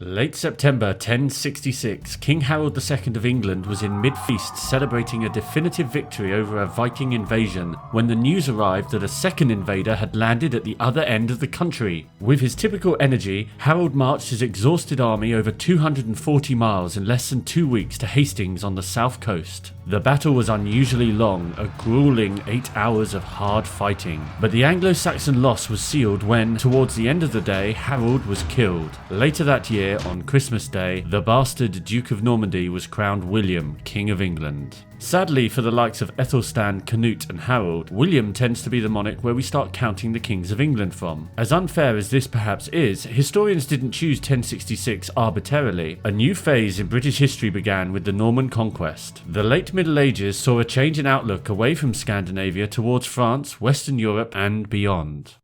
Late September 1066, King Harold II of England was in mid-feast celebrating a definitive victory over a Viking invasion when the news arrived that a second invader had landed at the other end of the country. With his typical energy, Harold marched his exhausted army over 240 miles in less than 2 weeks to Hastings on the south coast. The battle was unusually long, a grueling 8 hours of hard fighting, but the Anglo-Saxon loss was sealed when, towards the end of the day, Harold was killed. Later that year, on Christmas Day, the bastard Duke of Normandy was crowned William, King of England. Sadly for the likes of Ethelstan, Canute and Harold, William tends to be the monarch where we start counting the kings of England from. As unfair as this perhaps is, historians didn't choose 1066 arbitrarily. A new phase in British history began with the Norman conquest. The late Middle Ages saw a change in outlook away from Scandinavia towards France, Western Europe and beyond.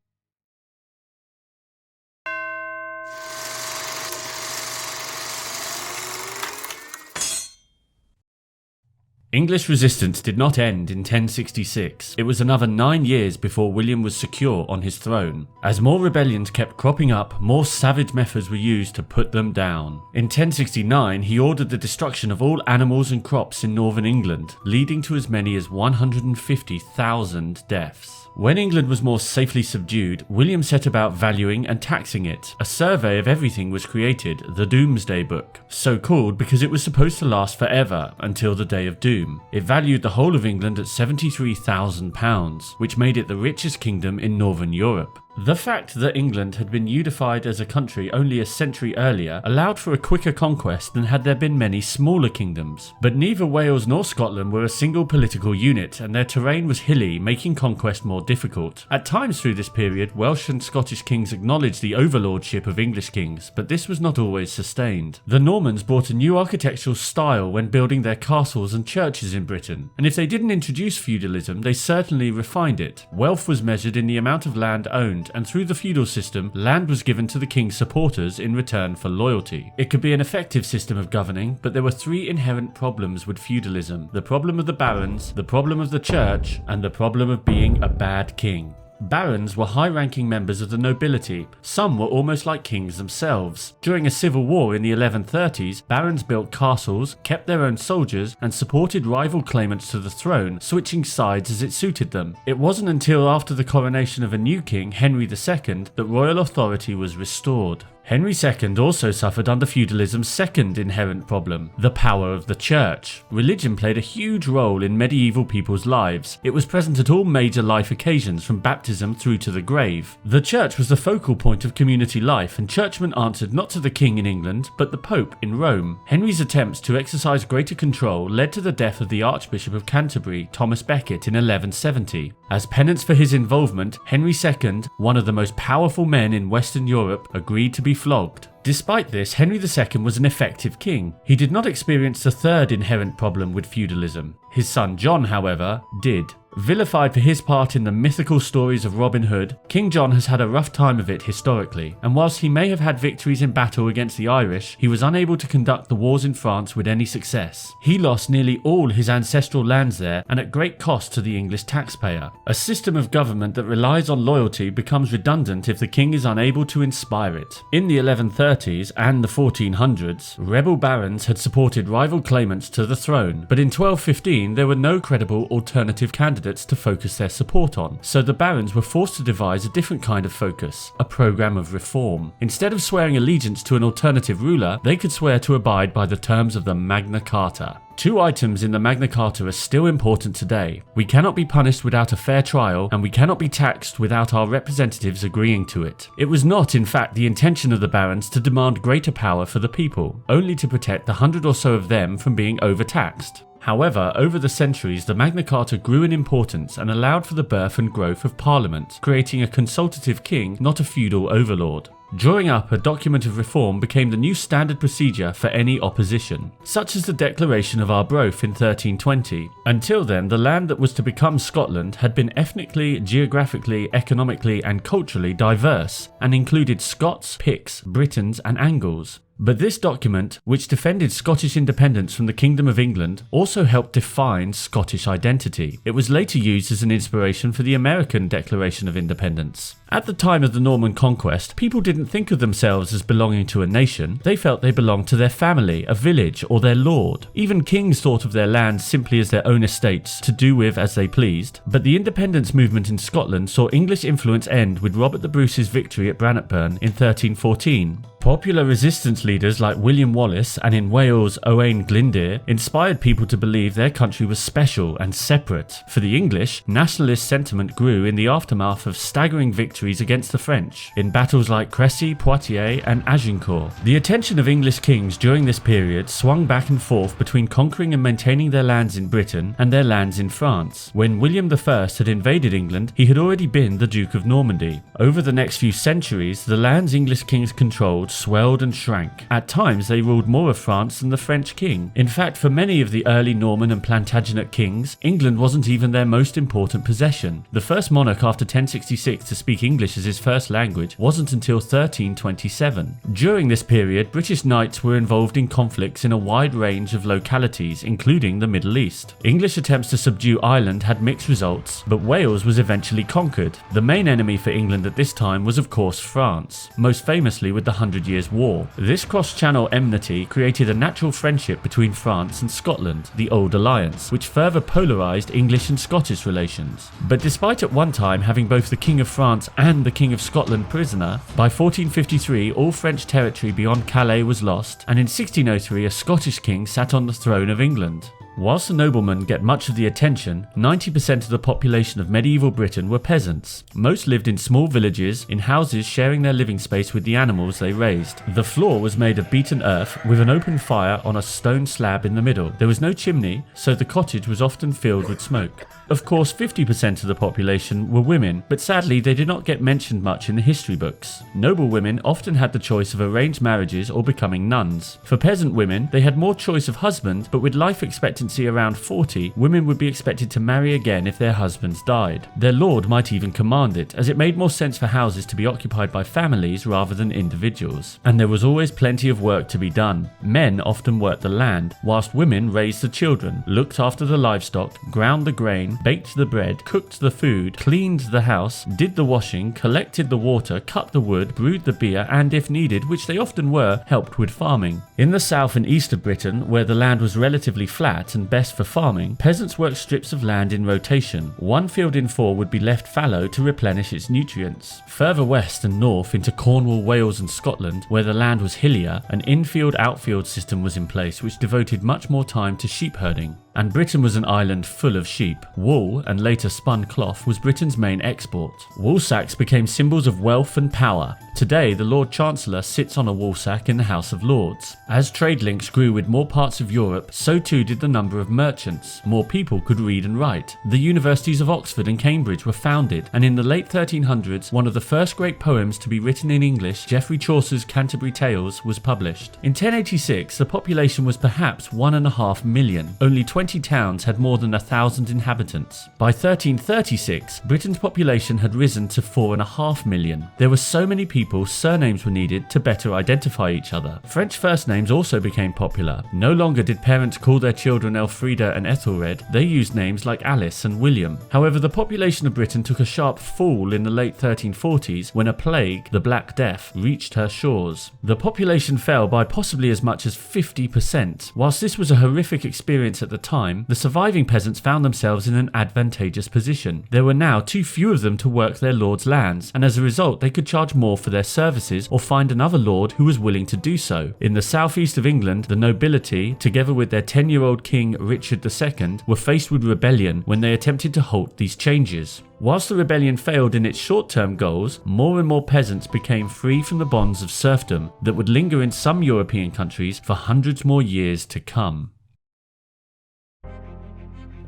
English resistance did not end in 1066. It was another 9 years before William was secure on his throne. As more rebellions kept cropping up, more savage methods were used to put them down. In 1069, he ordered the destruction of all animals and crops in northern England, leading to as many as 150,000 deaths. When England was more safely subdued, William set about valuing and taxing it. A survey of everything was created, the Doomsday Book, so called because it was supposed to last forever until the Day of Doom. It valued the whole of England at £73,000, which made it the richest kingdom in northern Europe. The fact that England had been unified as a country only a century earlier allowed for a quicker conquest than had there been many smaller kingdoms. But neither Wales nor Scotland were a single political unit, and their terrain was hilly, making conquest more difficult. At times through this period, Welsh and Scottish kings acknowledged the overlordship of English kings, but this was not always sustained. The Normans brought a new architectural style when building their castles and churches in Britain, and if they didn't introduce feudalism, they certainly refined it. Wealth was measured in the amount of land owned, and through the feudal system, land was given to the king's supporters in return for loyalty. It could be an effective system of governing, but there were three inherent problems with feudalism: the problem of the barons, the problem of the church, and the problem of being a bad king. Barons were high-ranking members of the nobility. Some were almost like kings themselves. During a civil war in the 1130s, barons built castles, kept their own soldiers, and supported rival claimants to the throne, switching sides as it suited them. It wasn't until after the coronation of a new king, Henry II, that royal authority was restored. Henry II also suffered under feudalism's second inherent problem, the power of the church. Religion played a huge role in medieval people's lives. It was present at all major life occasions, from baptism through to the grave. The church was the focal point of community life, and churchmen answered not to the king in England, but the Pope in Rome. Henry's attempts to exercise greater control led to the death of the Archbishop of Canterbury, Thomas Becket, in 1170. As penance for his involvement, Henry II, one of the most powerful men in Western Europe, agreed to be flogged. Despite this, Henry II was an effective king. He did not experience the third inherent problem with feudalism. His son John, however, did. Vilified for his part in the mythical stories of Robin Hood, King John has had a rough time of it historically, and whilst he may have had victories in battle against the Irish, he was unable to conduct the wars in France with any success. He lost nearly all his ancestral lands there, and at great cost to the English taxpayer. A system of government that relies on loyalty becomes redundant if the king is unable to inspire it. In the 1130s and the 1400s, rebel barons had supported rival claimants to the throne, but in 1215 there were no credible alternative candidates to focus their support on, so the barons were forced to devise a different kind of focus, a program of reform. Instead of swearing allegiance to an alternative ruler, they could swear to abide by the terms of the Magna Carta. Two items in the Magna Carta are still important today. We cannot be punished without a fair trial, and we cannot be taxed without our representatives agreeing to it. It was not, in fact, the intention of the barons to demand greater power for the people, only to protect the 100 or so of them from being overtaxed. However, over the centuries, the Magna Carta grew in importance and allowed for the birth and growth of Parliament, creating a consultative king, not a feudal overlord. Drawing up a document of reform became the new standard procedure for any opposition, such as the Declaration of Arbroath in 1320. Until then, the land that was to become Scotland had been ethnically, geographically, economically and culturally diverse, and included Scots, Picts, Britons and Angles. But this document, which defended Scottish independence from the Kingdom of England, also helped define Scottish identity. It was later used as an inspiration for the American Declaration of Independence. At the time of the Norman conquest, people didn't think of themselves as belonging to a nation. They felt they belonged to their family, a village, or their lord. Even kings thought of their lands simply as their own estates to do with as they pleased. But the independence movement in Scotland saw English influence end with Robert the Bruce's victory at Bannockburn in 1314. Popular resistance leaders like William Wallace and in Wales Owain Glyndwr inspired people to believe their country was special and separate. For the English, nationalist sentiment grew in the aftermath of staggering victories against the French in battles like Crécy, Poitiers and Agincourt. The attention of English kings during this period swung back and forth between conquering and maintaining their lands in Britain and their lands in France. When William I had invaded England, he had already been the Duke of Normandy. Over the next few centuries, the lands English kings controlled swelled and shrank. At times they ruled more of France than the French king. In fact, for many of the early Norman and Plantagenet kings, England wasn't even their most important possession. The first monarch after 1066 to speak English as his first language wasn't until 1327. During this period, British knights were involved in conflicts in a wide range of localities, including the Middle East. English attempts to subdue Ireland had mixed results, but Wales was eventually conquered. The main enemy for England at this time was of course France, most famously with the 100 Years' War. This cross-channel enmity created a natural friendship between France and Scotland, the Old Alliance, which further polarised English and Scottish relations. But despite at one time having both the King of France and the King of Scotland prisoner, by 1453 all French territory beyond Calais was lost, and in 1603 a Scottish king sat on the throne of England. Whilst the noblemen get much of the attention, 90% of the population of medieval Britain were peasants. Most lived in small villages, in houses sharing their living space with the animals they raised. The floor was made of beaten earth with an open fire on a stone slab in the middle. There was no chimney, so the cottage was often filled with smoke. Of course, 50% of the population were women, but sadly they did not get mentioned much in the history books. Noble women often had the choice of arranged marriages or becoming nuns. For peasant women, they had more choice of husband, but with life expectancy around 40, women would be expected to marry again if their husbands died. Their lord might even command it, as it made more sense for houses to be occupied by families rather than individuals. And there was always plenty of work to be done. Men often worked the land, whilst women raised the children, looked after the livestock, ground the grain, baked the bread, cooked the food, cleaned the house, did the washing, collected the water, cut the wood, brewed the beer, and if needed, which they often were, helped with farming. In the south and east of Britain, where the land was relatively flat and best for farming, peasants worked strips of land in rotation. One field in four would be left fallow to replenish its nutrients. Further west and north into Cornwall, Wales and Scotland, where the land was hillier, an infield-outfield system was in place which devoted much more time to sheep herding. And Britain was an island full of sheep. Wool, and later spun cloth, was Britain's main export. Woolsacks became symbols of wealth and power. Today, the Lord Chancellor sits on a woolsack in the House of Lords. As trade links grew with more parts of Europe, so too did the number of merchants. More people could read and write. The universities of Oxford and Cambridge were founded, and in the late 1300s, one of the first great poems to be written in English, Geoffrey Chaucer's Canterbury Tales, was published. In 1086, the population was perhaps 1.5 million. Only 20 towns had more than 1,000 inhabitants. By 1336, Britain's population had risen to 4.5 million. There were so many people, surnames were needed to better identify each other. French first names also became popular. No longer did parents call their children Elfrida and Ethelred, they used names like Alice and William. However, the population of Britain took a sharp fall in the late 1340s when a plague, the Black Death, reached her shores. The population fell by possibly as much as 50%. Whilst this was a horrific experience at the time, the surviving peasants found themselves in an advantageous position. There were now too few of them to work their lord's lands, and as a result they could charge more for their services or find another lord who was willing to do so. In the southeast of England, the nobility, together with their 10-year-old king Richard II, were faced with rebellion when they attempted to halt these changes. Whilst the rebellion failed in its short-term goals, more and more peasants became free from the bonds of serfdom that would linger in some European countries for hundreds more years to come.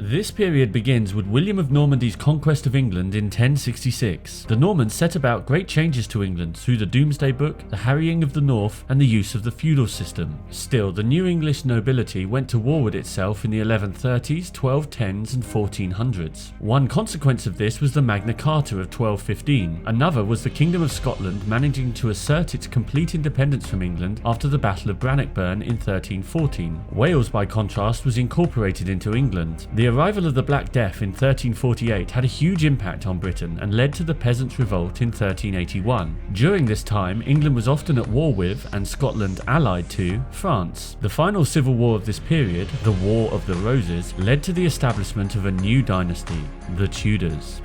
This period begins with William of Normandy's conquest of England in 1066. The Normans set about great changes to England through the Domesday Book, the harrying of the north, and the use of the feudal system. Still, the new English nobility went to war with itself in the 1130s, 1210s, and 1400s. One consequence of this was the Magna Carta of 1215. Another was the Kingdom of Scotland managing to assert its complete independence from England after the Battle of Bannockburn in 1314. Wales, by contrast, was incorporated into England. The arrival of the Black Death in 1348 had a huge impact on Britain and led to the Peasants' Revolt in 1381. During this time, England was often at war with, and Scotland allied to, France. The final civil war of this period, the War of the Roses, led to the establishment of a new dynasty, the Tudors.